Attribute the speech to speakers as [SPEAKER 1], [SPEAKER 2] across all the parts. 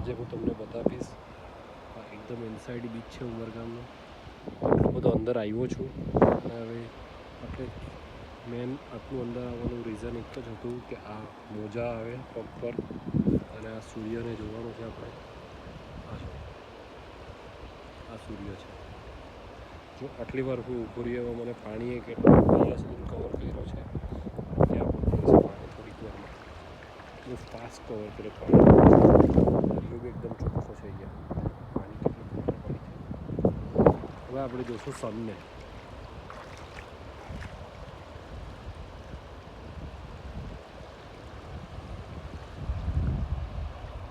[SPEAKER 1] આજે હું તમને બતાવીશ. આ એકદમ ઇનસાઇડ બીચ છે ઉમરગામનો. એટલો બધો અંદર આવ્યો છું અને હવે આપણે મેન આટલું અંદર આવવાનું રીઝન એક જ હતું કે આ મોજા આવે પગ પર અને આ સૂર્યને જોવાનું છે આપણે. આ જો આ સૂર્ય છે. જો આટલી વાર હું ઊભો રહ્યો મને પાણીએ કેટલો અહીંયા સુધી કવર કર્યો છે. ત્યાં પણ પાણી થોડીક વારમાં બહુ ફાસ્ટ કવર કરે પાણી. દરિયો બી એકદમ ચોખ્ખો છે અહીંયા. પાણી કેટલું ફિલ્ટર પાણી છે. હવે આપણે જોઈશું સનને.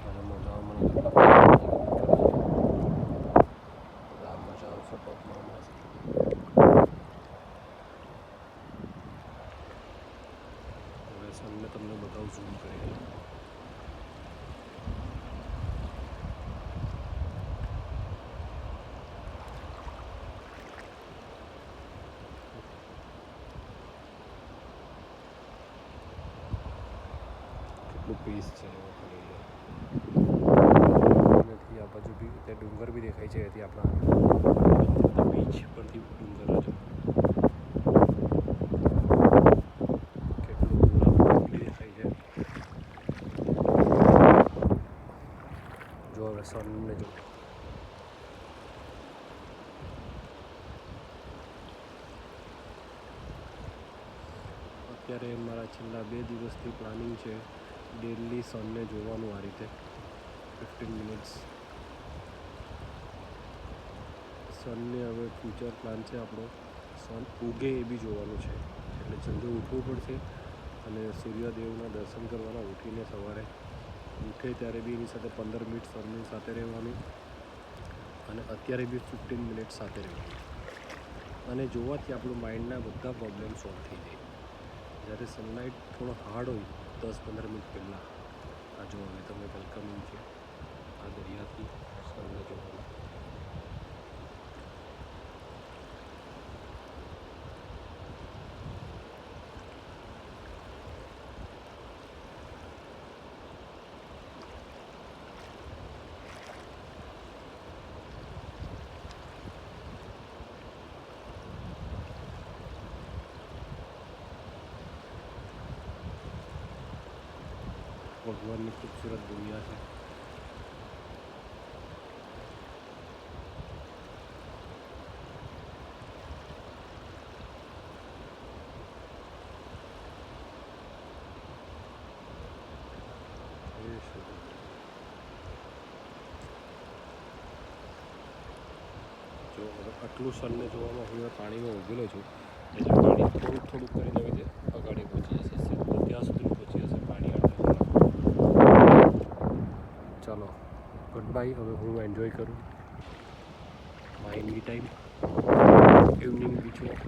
[SPEAKER 1] અને મોજામાં મને કેટલા મજા આવશે પગમાં મસ્ત. હવે સનને તમને બતાવું ઝૂમ કરીને. કેટલું પીસ છે નથી. આ બાજુ બી ત્યાં ડુંગર બી દેખાય છે. એથી આપણા બીચ પરથી ડુંગર છે. કેટલું દૂર આપણું દેખાય છે. જો હવે સનને જો અત્યારે મારા છેલ્લા 2 દિવસથી પ્લાનિંગ છે ડેલી સનને જોવાનું આ રીતે 15 મિનિટ્સ. સનને હવે ફ્યુચર પ્લાન છે આપણો સન ઉગે એ બી જોવાનું છે. એટલે જલ્દી ઉઠવું પડશે અને સૂર્યદેવના દર્શન કરવાના. ઉઠીને સવારે ઉઠે ત્યારે બી એની સાથે 15 મિનિટ સનની સાથે રહેવાનું અને અત્યારે બી 15 મિનિટ સાથે રહેવાનું. અને જોવાથી આપણું માઇન્ડના બધા પ્રોબ્લેમ સોલ્વ થઈ જાય. જ્યારે સનલાઇટ થોડો હાર્ડ હોય 10-15 મિનિટ પહેલાં આ જો હવે તમે વેલકમિંગ છે આ દરિયાથી સનને જોવાનું. ભગવાનની ખૂબસૂરત દુનિયા છે. જો આટલું સનને જોવામાં હું પાણીમાં ઊભેલો છું એટલે પાણી થોડુંક કરીને હવે અગાડી પહોંચી જશે. સીધું ત્યાં સુધી પહોંચી જશે પાણી. ચાલો ગુડ બાય. હવે હું એન્જોય કરું my me time evening beach walk.